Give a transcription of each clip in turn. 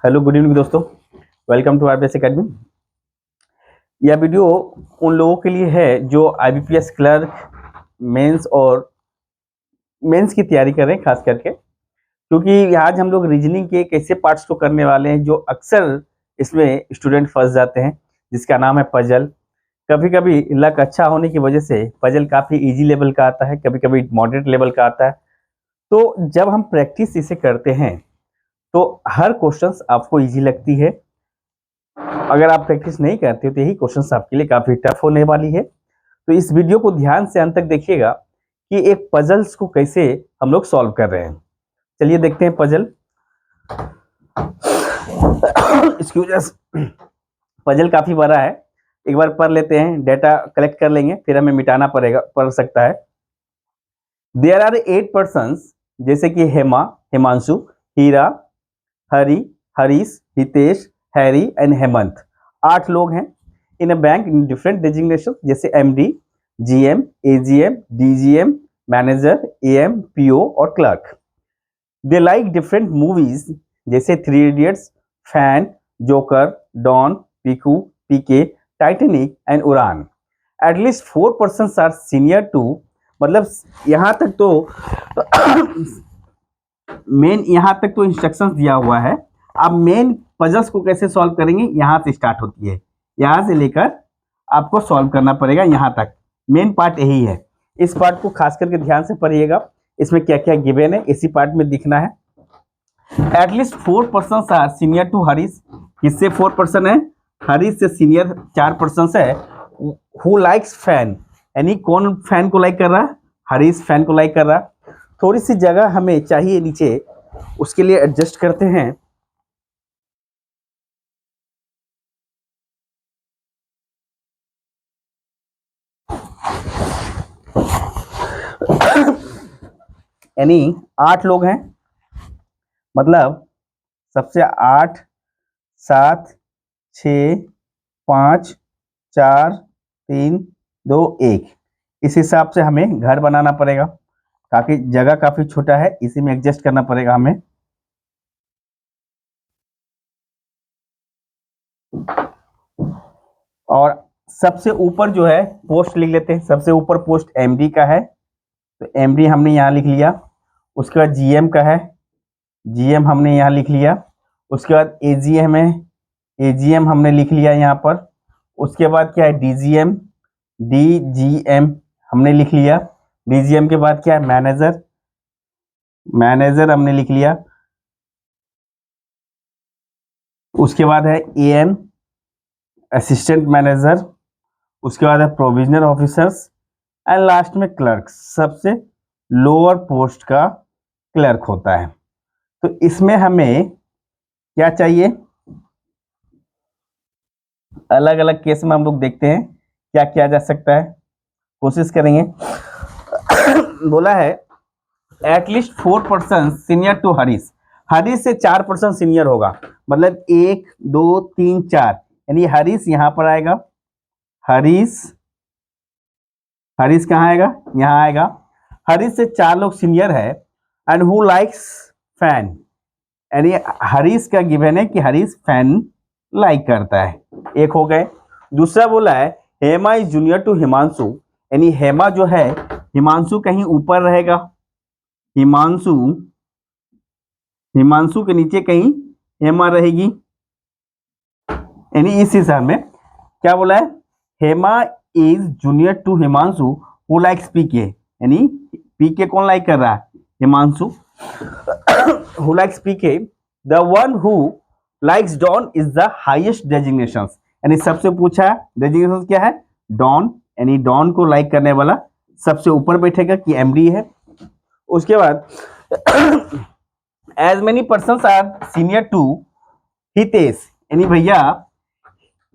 Hello good evening दोस्तों, welcome to IBS academy. यह video उन लोगों के लिए है जो आईबीपीएस क्लर्क मेंस और मेंस की तैयारी कर रहे हैं, खास करके क्योंकि आज हम लोग रीजनिंग के एक ऐसे पार्ट्स को करने वाले हैं जो अक्सर इसमें स्टूडेंट फंस जाते हैं, जिसका नाम है पजल। कभी कभी लक अच्छा होने की वजह से पजल काफ़ी इजी लेवल का आता है, कभी कभी मॉडरेट लेवल का आता है। तो जब हम प्रैक्टिस इसे करते हैं तो हर क्वेश्चंस आपको इजी लगती है। अगर आप प्रैक्टिस नहीं करते हो तो यही क्वेश्चंस आपके लिए काफ़ी टफ होने वाली है। तो इस वीडियो को ध्यान से अंत तक देखिएगा कि एक पजल्स को कैसे हम लोग सॉल्व कर रहे हैं। चलिए देखते हैं पजल। एक्सक्यूज अस। पजल काफ़ी बड़ा है, एक बार पढ़ लेते हैं, डेटा कलेक्ट कर लेंगे, फिर हमें मिटाना पड़ सकता है। देयर आर 8 पर्सन्स, जैसे कि हेमा, हिमांशु, हीरा, हरी, हरीश, हितेश, हैरी एंड हेमंत। 8 लोग हैं in a bank in different designation, जैसे MD, GM, AGM, DGM, manager, AM, PO और clerk. They like different movies, जैसे 3 idiots, Fan, Joker, Don, Piku, PK, Titanic and Udaan. At least 4 persons are senior to, मतलब यहाँ तक तो main यहाँ तक तो इंस्ट्रक्शंस दिया हुआ है। अब मेन पजल्स को कैसे सॉल्व करेंगे, यहाँ से स्टार्ट होती है, यहाँ से लेकर आपको सॉल्व करना पड़ेगा यहाँ तक। मेन पार्ट यही है, इस पार्ट को खास करके ध्यान से पढ़िएगा, इसमें क्या क्या गिवन है इसी पार्ट में दिखना है। At least 4 person are senior to Harish, किससे 4 पर्सन है, हरीश से सीनियर 4 पर्सन है। हु लाइक्स फैन, यानी कौन फैन को लाइक कर रहा है, हरीश फैन को लाइक कर रहा है। थोड़ी सी जगह हमें चाहिए नीचे, उसके लिए एडजस्ट करते हैं। यानी 8 लोग हैं, मतलब सबसे 8, 7, 6, 5, 4, 3, 2, 1, इस हिसाब से हमें घर बनाना पड़ेगा। काफी जगह काफी छोटा है, इसी में एडजस्ट करना पड़ेगा हमें। और सबसे ऊपर जो है पोस्ट लिख लेते हैं, सबसे ऊपर पोस्ट एमडी का है, तो एमडी हमने यहाँ लिख लिया। उसके बाद जीएम का है, जीएम हमने यहाँ लिख लिया। उसके बाद एजीएम है, एजीएम हमने लिख लिया यहाँ पर। उसके बाद क्या है, डीजीएम, डीजीएम हमने लिख लिया। डीजीएम के बाद क्या है, मैनेजर, मैनेजर हमने लिख लिया। उसके बाद है एएम, असिस्टेंट मैनेजर। उसके बाद है प्रोविजनल ऑफिसर्स एंड लास्ट में क्लर्क, सबसे लोअर पोस्ट का क्लर्क होता है। तो इसमें हमें क्या चाहिए, अलग अलग केस में हम लोग देखते हैं क्या किया जा सकता है, कोशिश करेंगे। बोला है at least 4 person senior to Harish, Harish से 4 पर्सन सीनियर होगा, मतलब 1, 2, 3, 4, यानी हरीश यहाँ पर आएगा। हरीश, हरीश कहाँ आएगा, यहाँ आएगा। हरीश से 4 लोग सीनियर है। एंड हु लाइक्स फैन, यानी हरीश का गिवन है कि हरीश फैन लाइक करता है, एक हो गए। दूसरा बोला है Hema is junior to Himanshu, यानी हेमा जो है हिमांशु कहीं ऊपर रहेगा, हिमांशु, हिमांशु के नीचे कहीं हेमा रहेगी। यानी इस हिसाब में क्या बोला है, Hema is junior to Himanshu who likes PK, यानी पीके कौन लाइक कर रहा है, Himanshu. Who likes PK, the one who likes Don is the highest designation, यानी सबसे पूछा है डेजिग्नेशन क्या है, डॉन, यानी डॉन को लाइक करने वाला सबसे ऊपर बैठेगा कि एमडी है। उसके बाद as many person are senior to Hitesh, यानी भैया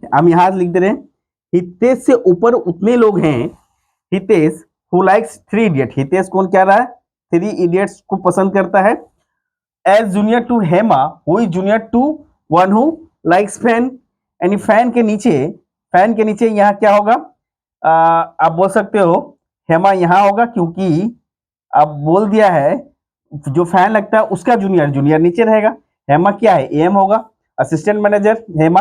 हम यहां लिख दे रहे हैं हितेश से ऊपर उतने लोग हैं, Hitesh who likes 3 idiot, Hitesh कौन क्या रहा है, 3 इडियट्स को पसंद करता है। As junior to Hema who is junior to one who likes fan, यानी फैन के नीचे, फैन के नीचे यहाँ क्या होगा, आप बोल सकते हो हेमा यहाँ होगा, क्योंकि आप बोल दिया है जो फैन लगता है उसका जूनियर, जूनियर नीचे रहेगा। हेमा क्या है, एम होगा, असिस्टेंट मैनेजर हेमा।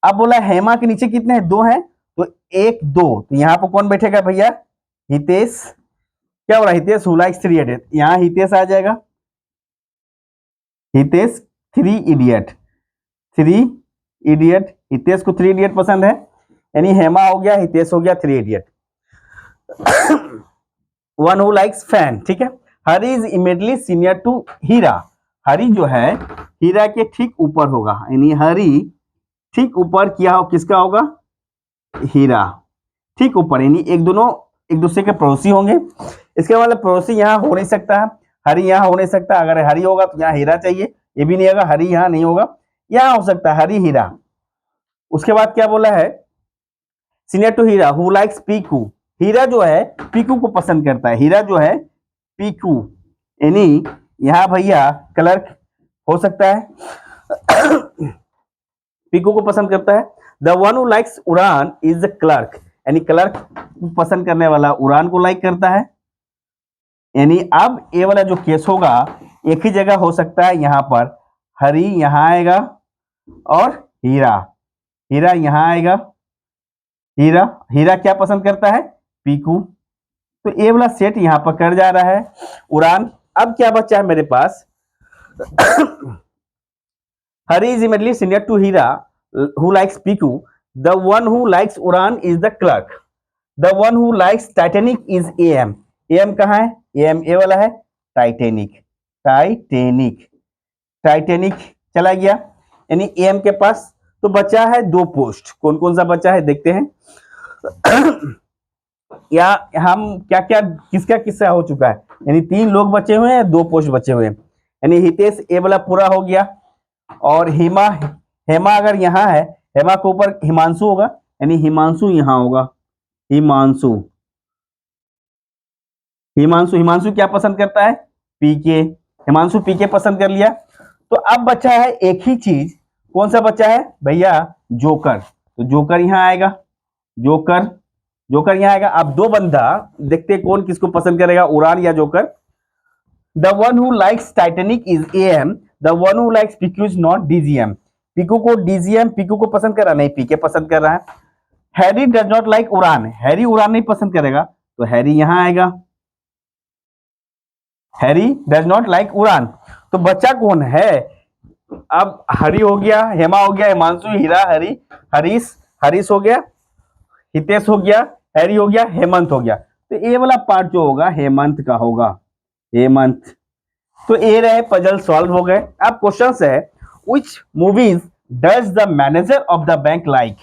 अब बोला हेमा के नीचे कितने हैं, 2 हैं, तो 1 2, तो यहाँ पर कौन बैठेगा भैया, हितेश। क्या बोला, हितेश हु लाइक्स 3 इडियट, यहाँ हितेश आ जाएगा, हितेश 3 इडियट, 3 इडियट, हितेश को 3 इडियट पसंद है, यानी हेमा हो गया, हितेश हो गया 3 idiot. One who likes fan, ठीक है। हरी इज इमीडिएटली सीनियर टू हीरा, हरी जो है हीरा के ठीक ऊपर होगा, यानी हरी ठीक ऊपर क्या हो, किसका होगा, हीरा ठीक ऊपर, यानी एक दोनों एक दूसरे के पड़ोसी होंगे। इसके मतलब पड़ोसी यहाँ हो नहीं सकता है, हरी यहाँ हो नहीं सकता, अगर हरी होगा तो यहाँ हीरा चाहिए, ये भी नहीं होगा, हरी यहाँ नहीं होगा, यहाँ हो सकता है हरी हीरा। उसके बाद क्या बोला है, senior to Heera who likes Piku, Heera जो है पीकू को पसंद करता है, हीरा जो है पीकू, यानी यहाँ भैया क्लर्क हो सकता है, पीकू को पसंद करता है। The one who likes Udaan is the clerk, यानी क्लर्क पसंद करने वाला उड़ान को लाइक करता है, यानी अब ये वाला जो केस होगा एक ही जगह हो सकता है, यहाँ पर हरी यहाँ आएगा और हीरा, हीरा यहाँ आएगा, हीरा हीरा क्या पसंद करता है, पीकू, तो ये वाला सेट यहाँ पर कर जा रहा है उड़ान। अब क्या बचा है मेरे पास, Hari is immediately senior to Heera who likes Piku, the one who likes Udaan is the clerk, the one who likes Titanic is AM, AM कहाँ है, एम ए वाला है, टाइटेनिक, टाइटेनिक, टाइटेनिक चला गया, यानी एम के पास तो बचा है 2 पोस्ट, कौन कौन सा बचा है देखते हैं। या हम क्या क्या किसका किस्सा हो चुका है, यानी 3 लोग बचे हुए हैं, 2 पोस्ट बचे हुए हैं, यानी हितेश ए वाला पूरा हो गया, और हेमा, हेमा अगर यहाँ है, हेमा के ऊपर हिमांशु होगा, यानी हिमांशु यहाँ होगा, हिमांशु, हिमांशु, हिमांशु क्या पसंद करता है, पीके, हिमांशु पीके पसंद कर लिया। तो अब बचा है एक ही चीज, कौन सा बचा है भैया, जोकर, तो जोकर यहाँ आएगा, जोकर, जोकर यहाँ आएगा। अब 2 बंदा देखते हैं कौन किसको पसंद करेगा, उड़ान या Joker. The one who likes Titanic is M, the one who likes Piku is not DGM, Piku को डीजीएम, पीकू को पसंद कर रहा नहीं, पीके पसंद कर रहा है। हैरी डज नॉट लाइक उड़ान, हैरी उड़ान नहीं पसंद करेगा, तो हैरी यहाँ आएगा, हैरी डज नॉट लाइक उड़ान। तो बच्चा कौन है, अब हरी हो गया, हेमा हो गया, हिमांशु, हीरा, हरी, हरीश, हरीश हो गया, हितेश हो गया, हैरी हो गया, हेमंत हो गया, तो ये वाला पार्ट जो होगा हेमंत का होगा, हेमंत। तो ये रहे पजल सॉल्व हो गए। अब क्वेश्चन है, which movies does the manager of the bank like,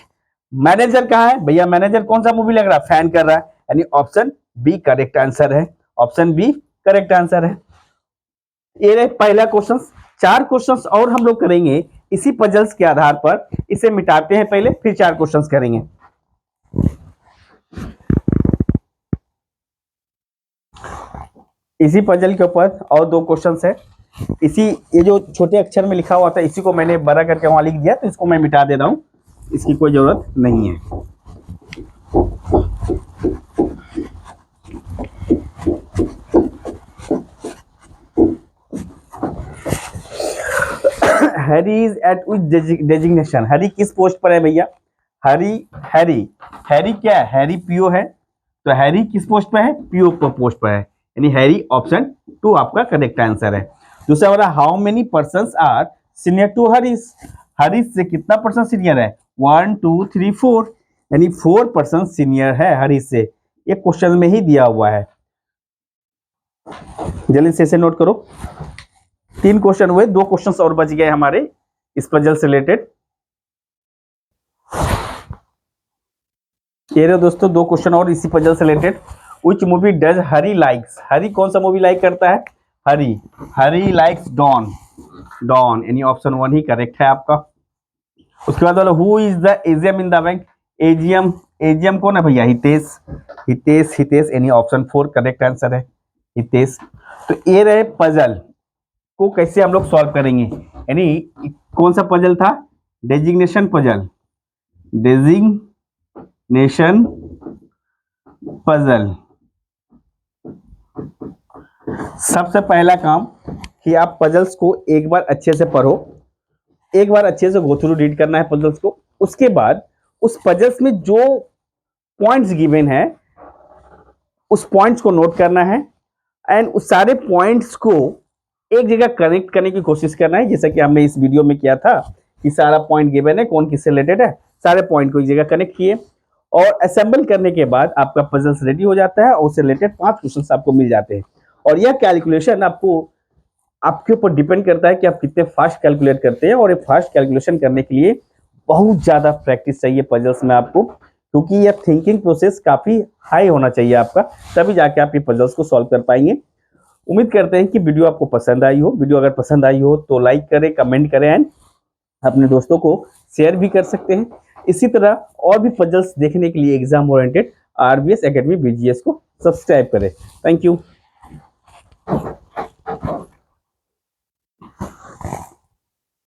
manager कहाँ है भैया, मैनेजर कौन सा मूवी लग रहा है, फैन कर रहा है, यानी ऑप्शन बी करेक्ट आंसर है, ऑप्शन बी करेक्ट आंसर है। ये रहे पहला क्वेश्चन। 4 क्वेश्चंस और हम लोग करेंगे इसी पजल्स के आधार पर, इसे मिटाते हैं पहले, फिर 4 क्वेश्चंस करेंगे। इसी पजल के ऊपर और 2 क्वेश्चंस है, इसी ये जो छोटे अक्षर में लिखा हुआ था इसी को मैंने बड़ा करके वहां लिख दिया, तो इसको मैं मिटा दे रहा हूं, इसकी कोई जरूरत नहीं है। Harry is eight which designation, Harry किस पोस्ट पर है भैया, हैरी, हैरी, हैरी क्या है, हैरी पीओ है, तो हैरी किस पोस्ट पर है, पीओ पोस्ट पर है, यानी हैरी ऑप्शन 2 आपका करेक्ट आंसर है। दूसरा वाला, how many persons are senior to Harish, Harish से कितना पर्सन सीनियर है, 1 2 3 4, यानी 4 पर्सन सीनियर है हरीश से, ये क्वेश्चन में ही दिया हुआ है, जल्दी से इसे नोट करो। 3 क्वेश्चन हुए, 2 क्वेश्चन और बच गए हमारे इस पजल से रिलेटेड। ये रहे दोस्तों 2 क्वेश्चन और इसी पजल से related. Which movie does Hari likes, Hari कौन सा मूवी लाइक करता है, Hari, Hari likes Don, Don, यानी ऑप्शन 1 ही करेक्ट है आपका। उसके बाद who is the AGM in the bank, AGM, AGM कौन है भैया, हितेश, हितेश, हितेश, यानी ऑप्शन 4 करेक्ट आंसर है, हितेश। तो ये रहे पजल को कैसे हम लोग सॉल्व करेंगे, यानी कौन सा पजल था, डेजिग्नेशन पजल, डेजिग्नेशन पजल। सबसे पहला काम कि आप पजल्स को एक बार अच्छे से पढ़ो, एक बार अच्छे से गो थ्रू रीड करना है पजल्स को। उसके बाद उस पजल्स में जो पॉइंट्स गिवन है उस पॉइंट्स को नोट करना है एंड उस सारे पॉइंट्स को एक जगह कनेक्ट करने की कोशिश करना है, जैसा कि हमने इस वीडियो में किया था कि सारा पॉइंट गिवन है, कौन किससे रिलेटेड है, सारे पॉइंट को एक जगह कनेक्ट किए और असेंबल करने के बाद आपका पजल्स रेडी हो जाता है और उससे रिलेटेड 5 क्वेश्चंस आपको मिल जाते हैं। और यह कैलकुलेशन आपको आपके ऊपर डिपेंड करता है कि आप कितने फास्ट कैलकुलेट करते हैं, और ये फास्ट कैलकुलेशन करने के लिए बहुत ज़्यादा प्रैक्टिस चाहिए पजल्स में आपको, क्योंकि यह थिंकिंग प्रोसेस काफ़ी हाई होना चाहिए आपका, तभी जाके आप ये पजल्स को सॉल्व कर पाएंगे। उम्मीद करते हैं कि वीडियो आपको पसंद आई हो। वीडियो अगर पसंद आई हो तो लाइक करें, कमेंट करें एंड अपने दोस्तों को शेयर भी कर सकते हैं। इसी तरह और भी पजल्स देखने के लिए exam oriented RBS academy BGS को सब्सक्राइब करें। Thank you.